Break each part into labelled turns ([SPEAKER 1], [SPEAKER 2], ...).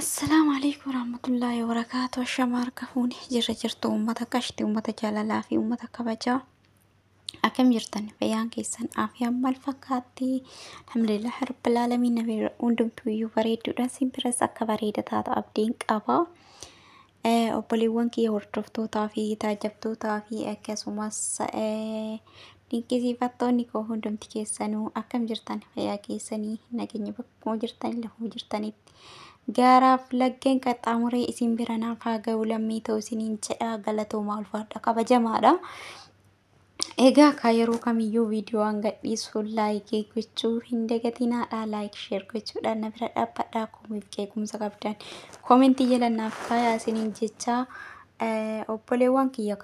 [SPEAKER 1] السلام عليكم ورحمة الله وبركاته. الشمار كفوني جرجرت أمتا كشتي أمتا جلالا في أمتا كبجا أكم جرتني بيان كيسان عافية مال فكاتي. الحمد لله رب العالمين نبي وندم تويو بريد راسين برس أكبريدة تات أبدين كابا obboleewwan kiyya hordoftootaa fi taajabtootaa fi akkasumas dinqisiifattoonni koo hundumti keessanuu akkam jirtan fayyaa keessanii nageenya bakkuma jirtan lafuma jirtanitti gaaraaf laggeen qaxxaamuree isin bira naaf haa ga'u lammii ta'u isiniin jedha galatoomaa ulfaadha kabajamaadha. Egaa akka yeroo kamiyyuu viidiyoon gadhiisu laayikii gochuu hin dagatinaa laayik sheer gochuudhaan na bira dhaabbadhaa koomiif qeequmsa qabdan koomentii jala naaf kaayaa isiniin jecha obboleewwan kiyya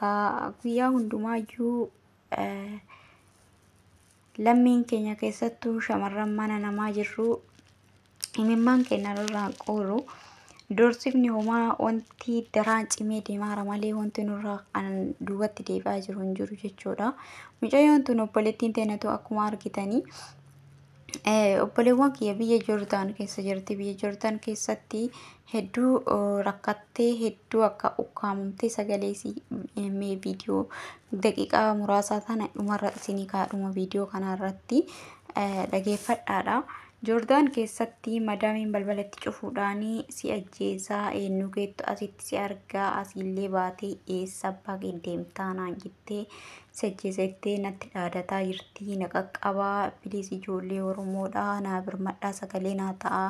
[SPEAKER 1] guyyaa hundumaayyuu lammiin keenya keessattuu shamarran mana namaa jirru imimmaan keenya irraa qoolu dorsifni homaa wanti daraan cimee deemaara malee wanti nurraa an duubatti deebi'aa jiru hin jiru jechuudha. Mucayyoon tun obboleettiin teenatu akkuma argitanii obboleewwan kiyya biyya Joordaan keessa jirti. Biyya Joordaan keessatti hedduu rakkattee hedduu akka ukkaamamtee sagaleesii mee viidiyoo daqiiqaa muraasaa tana dhumarra isinii kaadhuma viidiyoo kanarratti dhageeffadhaadha. Joordaan keessatti madaamiin balbalatti cufuudhaanii si ajjeesaa eenyu geettu asitti si argaa asiillee baatee eessa baagee deemtaa naan jettee si ajjeesettee natti dhaadataa jirti na qaqqabaa bilis ijoollee Oromoodhaa naa birmadhaa sagalee naa ta'a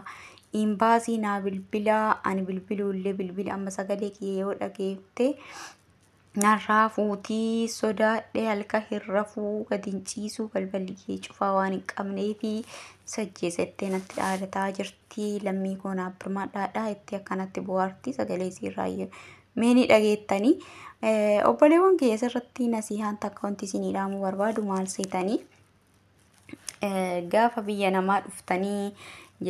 [SPEAKER 1] imbaasii naa bilbilaa ani bilbiluullee bilbila amma sagalee kiyya yoo dhageefte narraa fuutii sodaadhee halka hin rafuu gadi hin ciisuu balballi kee cufaa waan hin qabneefi sajjeesettee natti dhaadataa jirti lammii koo naaf birmadhaadha itti akkanatti bohaartii sagalee isiirraa meeni dhageettanii obboleewwan kiyya asirratti nasihaan takka wanti isinii dhaamuu barbaadu maal seetanii gaafa biyya namaa dhuftanii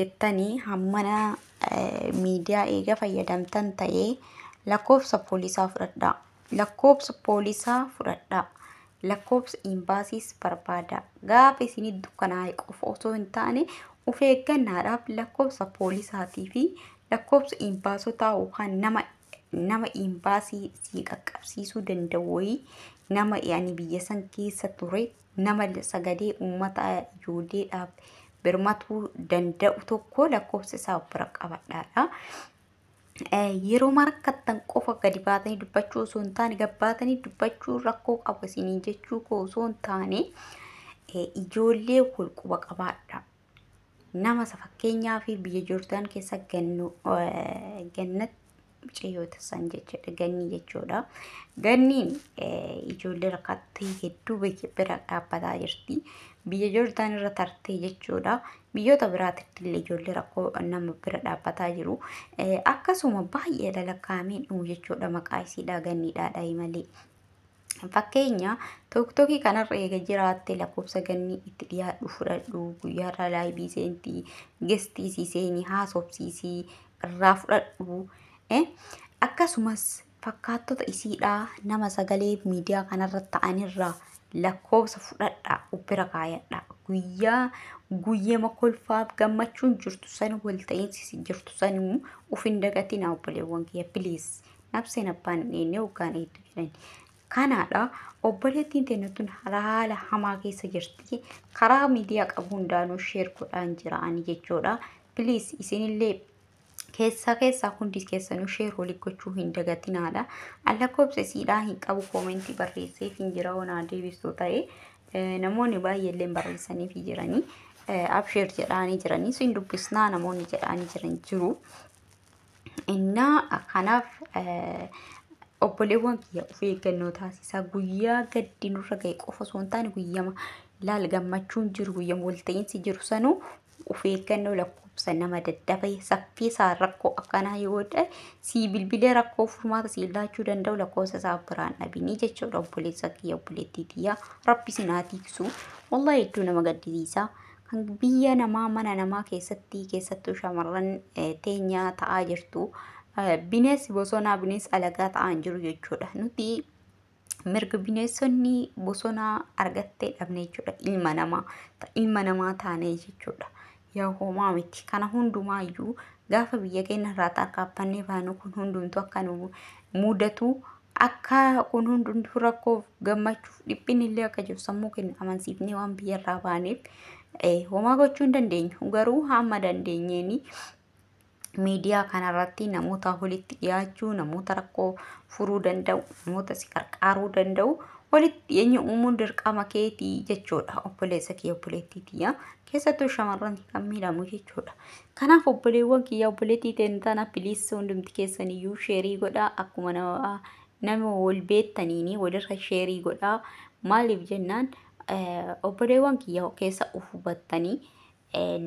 [SPEAKER 1] jettanii hammana miidiyaa eega fayyadamtan ta'ee lakkoofsa poolisaa fudhadhaa. Lakkoofsa poolisaa fudhadhaa. Lakkoofsa imbaasiis barbaada. Gaafa isinii dukkanaa'e qofa osoo hin taane of eeggannaadhaaf lakkoofsa poolisaatii fi lakkoofsa imbaasotaa yookaan nama imbaasii si qaqqabsiisuu danda'u nama ani biyya san keessa ture nama sagalee uummata ijoolleedhaaf birmatuu danda'u tokko lakkoofsa isaa bira qabadhaadha. Yeroo marakkattan qofa gadi baatanii dubbachuu osoo hin taane gabbaatanii dubbachuu rakkoo qabu isinii jechuu koo osoo hin taane ijoollee walquba qabaadha. Nama fakkeenyaa fi biyya Joordaan keessa gannat mucayyoota san jechuudha gannii jechuudha. Ganniin ijoollee rakkattee hedduu bira dhaabbataa jirti. Biyya Joordaan irra tartee jechuudha. Biyyoota biraatti illee ijoollee rakkoo nama bira dhaabbataa jiru. Akkasuma baay'ee lalakkaamee dhumu jechuudha maqaa isiidhaa ganniidhaa malee. Fakkeenya tokkokkii kanarra eega jiraatte lakkoofsa gannii itti dhiyaadhu fudhadhu guyyaarraa laayivii seentii gestii seenii haasofsiisii irraa fudhadhu. Akkasumas fakkaattota isiidhaa nama sagalee miidiyaa kanarra ta'anirraa lakkoofsa fudhadhaa bira kaayadhaa. Guyyaa kolfaaf gammachuun jirtu san walta'iinsi jirtu sanuu uf hin dagatinaa obboleewwan kiyya biliis nabseen abbaan inni hoggaan hedduu jedhan. Kanaadha obboleettiin teenyatuun haala hamaa keessa jirti. Karaa miidiyaa qabu hundaanuu sheer godhaan jira'anii jechuudha. Biliis isinillee keessaa hundi keessanuu sheer walii gochuu hin dagatinaadha. Lakkoofsa isiidhaa hin qabu koomentii barreesseef hin jira onaa deebistuu ta'e namoonni baay'eellee barreessaniif jiranii absheer jedhaanii jiranii sin dubbisnaa namoonni jedhaanii jiran jiru. Innaa kanaaf obboleewwan kiyya of eeggannoo taasisaa guyyaa gaddi nurra ga'e qofa osoo hin taane guyyama laal gammachuun jiru guyyama walta'iinsi jiru sanuu of eeggannoo lakkoofsa nama daddabe saffisaa rakkoo akkanaa yoo ta'e si bilbilee rakkoo furmaata si laachuu danda'u lakkoofsa isaa biraan dhabinii jechuudha obboleessa kiyya obboleettii tiyyaa rabbi sinaa tiksu wallahi hedduu nama gaddisiisa. Kan biyya namaa mana namaa keessattuu shamarran teenyaa ta'aa jirtu. Bineensi bosonaa bineensi alagaa ta'an jiru jechuudha. Nuti mirga bineensonni bosonaa argattee dhabne jechuudha ilma namaa taane jechuudha. yaa homaa miti. Kana hundumaayyuu gaafa biyya keenya irraa tarkaanfannee baanu kun hundumtu akka nu mudatu akka kun hundumtu rakkoof gammachuuf dhiphinni illee akka jiru sammuu keenya amansiifnee waan biyya irraa baaneef homaa gochuu hin dandeenyu. Garuu hamma dandeenyeeni miidiyaa kanarratti namoota walitti dhiyaachuu, namoota rakkoo furuu danda'u, namoota si qarqaaruu danda'u walitti dhiyeenya uumuun dirqama keetii jechuudha. Obboleessa kiyya obboleettiitii keessattuu shamarran kan miidhamu jechuudha. Kanaaf obboleewwan kiyya obboleettii ta'an tana biliis hundumti keessaniyyuu sheerii godhaa akkuma nama wal beektaniini walirra sheerii godhaa. Maaliif jennaan obboleewwan kiyya keessa uf hubattanii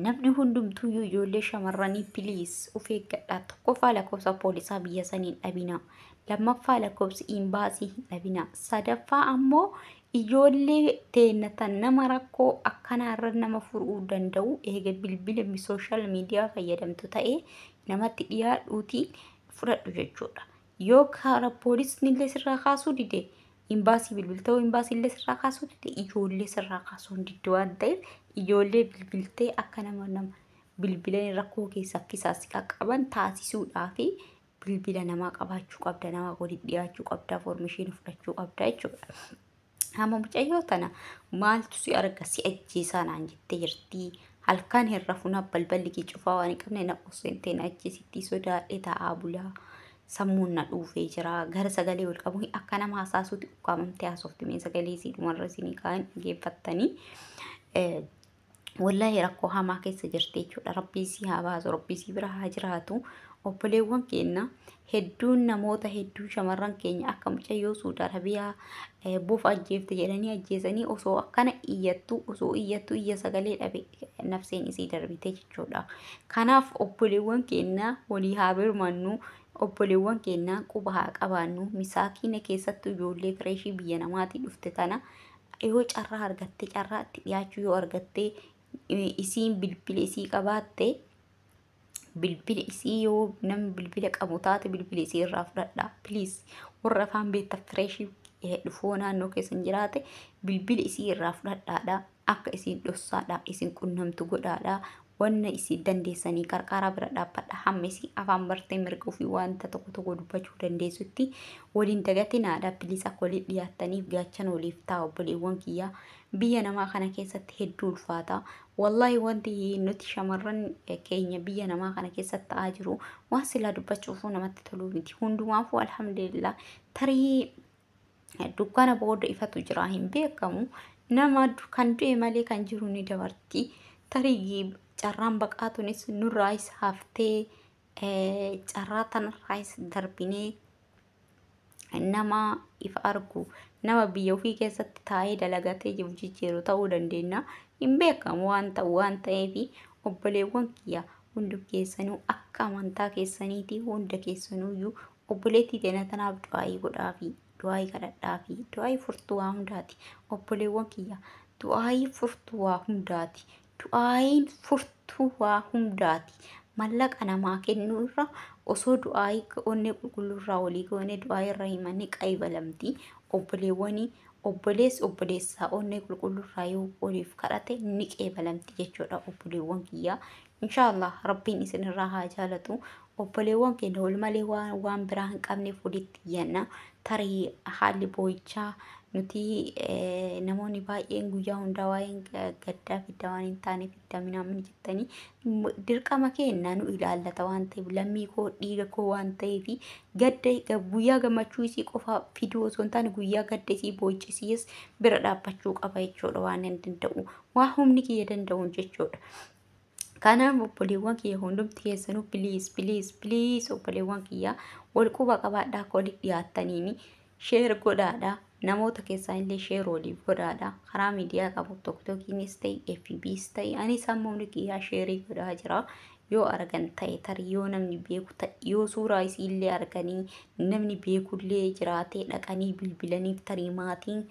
[SPEAKER 1] namni hundumtuyyuu ijoollee shamarranii biliis of eeggadhaa. Tokkoffaa lakkoofsa poolisaa biyya saniin dhabina. Lammaffaa lakkoofsi imbaasii hin dhabina. Sadaffaa ammoo ijoollee teennatan nama rakkoo akkanaarra nama furuu danda'u eega bilbila sooshaal miidiyaa fayyadamtu ta'ee namatti dhiyaadhuutii fudhadhu jechuudha. Yoo karaa poolisni illee sirraa kaasuu dide imbaasii bilbiltee imbaasii illee sirraa kaasuu dide ijoollee sirraa kaasuu hin didde waan ta'eef ijoollee bilbiltee akka nama bilbilan rakkoo keessa akkisaas qaqqaban taasisuudhaafi bilbila namaa qabaachuu qabda, nama walitti dhiyaachuu qabda, foormeeshinii fudhachuu qabda jechuudha. Amma mucayyoo tana maaltu si arga si ajjeesaa naan jettee jirti. Halkan hin rafuna balballi kee cufaa waan hin qabne na oseenteen ajjeesitti sodaadhee taa'aa bulaa. Sammuun na dhuufee jira. Gara sagalee wal qabu akka nama hasaasuutti ukkaamamtee haasofti mee sagalee isii dhumarra isinii kaa'an dhageeffattanii. Wallahi rakkoo hamaa keessa jirti jechuudha. Rabbii si haa baasu, rabbii si bira haa jiraatu. Obboleewwan keenya hedduun namoota hedduu shamarran keenya akka mucayyoo Suudi Arabiyaa boof ajjeefte jedhanii ajjeesanii osoo akkana iyyattu osoo iyyattu iyya sagalee dhabe nafseen isii darbite jechuudha. Kanaaf obboleewwan keenya walii haa birmannu, obboleewwan keenya quba haa qabaannu. Misaakiina keessattuu ijoollee fireeshii biyya namaatii dhufte tana yoo carraa argatte carraa itti dhiyaachuu yoo argatte isiin bilbila isii qabaatte bilbila isii yoo namni bilbila qabu taate bilbila isii irraa fudhadhaa. Please warra afaan beektaa fireeshii dhufoo naannoo keessan jiraate bilbila isii irraa fudhadhaadha. Akka isiin dhossaadha isin qunnamtu godhaadha. Wanna isii dandeessanii qarqara bira dhaabbadha. Hamma isii afaan bartee mirga ofii wanta tokko dubbachuu dandeessutti waliin dagatinaadha. Please akka waliin dhiyaattaniif gaachan waliif ta'a obboleewwan kiyyaa. Biyya namaa kana keessatti hedduu ulfaata. Wallahi wanti nuti shamarran keenya biyya namaa kana keessatti ta'aa jiru waan silaa dubbachuufuu namatti toluu miti. Hundumaafuu alhamdulillah tarii dukkana booda ifatu jira hin beekamu. Nama kan du'e malee kan jiru ni dabarti. Tarii carraan baqaatunis nurraayis haftee carraa tanarraayis darbinee nama ifa argu nama biyya ofii keessatti taa'ee dalagatee jiru jijjiiru ta'uu dandeenya. Hin beekamu waan ta'eef obboleewwan kiyya hundi keessanuu akka amantaa keessaniitii hunda keessanuuyyuu obboleettii teenya tanaaf du'aayii godhaafi du'aayii kadhadhaafi du'aayii furtuu waa hundaati. Obboleewwan kiyya du'aayii furtuu waa hundaati. Du'aayiin furtuu waa hundaati. Mallaqa namaa kennuu irra osoo du'aayii onnee qulqulluu irraa walii goone du'aayii irra himanii qaybalamti. Obboleewwanii obboleessaa onnee qulqulluu irraa yoo waliif kadhate ni qeebalamti jechuudha obboleewwan kiyyaa. Inshaallah rabbiin isinirraa haa jaalatu. Obboleewwan keenya wal malee waan biraa hin qabneef walitti iyyanna. Tarii haalli boo'ichaa nuti namoonni baay'een guyyaa hundaa waa'een gaddaa fidda waan hin taaneef viitaaminaa jettanii dirqama keenya nu ilaallata waan ta'eef lammii koo dhiiga koo waan ta'eef gadda guyyaa gammachuu isii qofa fiduu osoo hin taane guyyaa gadda isii boo'ichisiyes bira dhaabbachuu qaba jechuudha waan hin danda'u waa humni kiyya danda'uun jechuudha. Kanaaf obboleewwan kiyya hundumti keessanuu please obboleewwan kiyya wal quba qabaadhaa akka walitti dhiyaattaniini sheer godhaadhaa. Namoota keessaan illee sheer waliif godhaadha. Karaa miidiyaa qabu tokkokiinis ta'e FB's ta'e anis ammoo kiyyaa sheerii godhaa jira. Yoo argan ta'e tarii yoo namni beeku ta'e yoo suuraa isii illee arganii namni beekullee jiraatee dhaqanii bilbilaniif tarii maatiin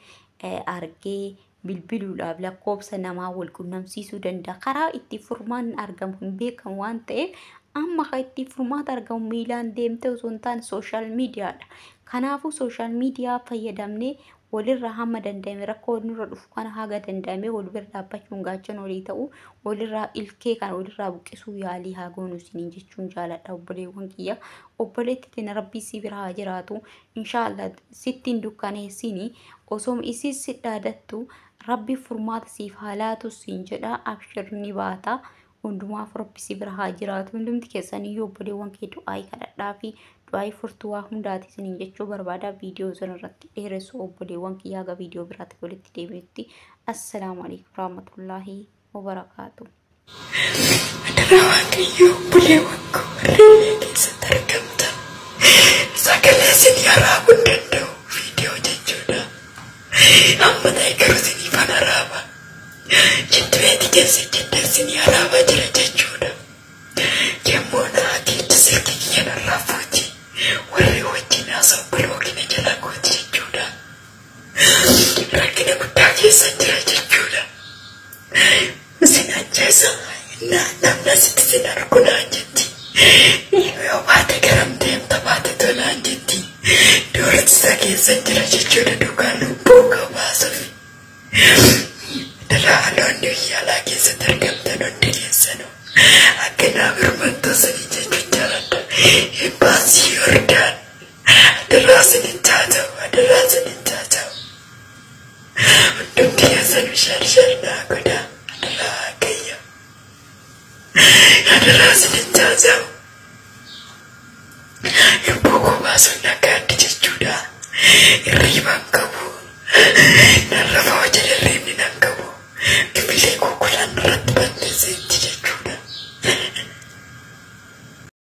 [SPEAKER 1] argee bilbiluudhaaf lakkoofsa namaa wal qunnamsiisuu danda'a. Karaa itti furmaan argamu hin beekamu waan ta'eef amma itti furmaata argamu miilaan deemtee osoo hin taane sooshaal miidiyaadha. Kanaafuu sooshaal miidiyaa fayyadamnee walirraa hamma danda'ame rakkoo nurra dhufu kana haga danda'ame wal bira dhaabbachuun gaachan walii ta'u walirraa ilkee kan walirraa buqqisuu yaalii haa goonu isiniin jechuun jaaladha obboleewwan kiyya. Obboleetti tina rabbii si bira haa jiraatu inshaallah sittiin dukkaneessini osoo isiis si dhaadattu rabbi furmaata siif haa laatu siin jedha abshir ni baata. Hundumaaf rabbi si bira haa jiraatu hundumti keessaniyyuu obboleewwan kee du'aa kadhadhaa fi du'aa furtuu waa hundaati isiniin jechuu barbaada. Viidiyoo sanarratti dheeressu obboleewwan kiyyaa ga viidiyoo biraatti walitti deebi'etti. Assalaamu alaikum warahmatullaahi wabarakaatuh.
[SPEAKER 2] Waaqayyo obboleewwan koo warreen keessatti argamta. Sagalee isin yaraabuu danda'u viidiyoo jechuudha. Amma ta'e garuu isinii fana raaba. Jidduutti keessa jidda isin yaraabaa jira jechuudha. Yemmuu naatiitti sirkii kiyyanarraa fuuti. Warri wajjin haasa'u biloogina jalaa gooti jechuudha. Rakkina guddaa keessa jira jechuudha. Isin ajjeesa namna sitti sin argunaa jetti. Yoo baate garam deemta baate tolaan jetti. Doorsiisa keessa jira jechuudha dhugaan lubbuu qabaasuuf. Dalaaloonni yaalaa keessatti argamtan hundi keessanuu akkanaa birmantoota sanii jechuun jaaladha. Baasii Yordaan adaraasin hin taata'u adaraasin hin taata'u. Hundumti keessan bishaan naa godhaa adaraa Waaqayyo. Adaraasin hin taata'u. Lubbuu koo baasuun nagaaddi jechuudha. Hirribaan qabu.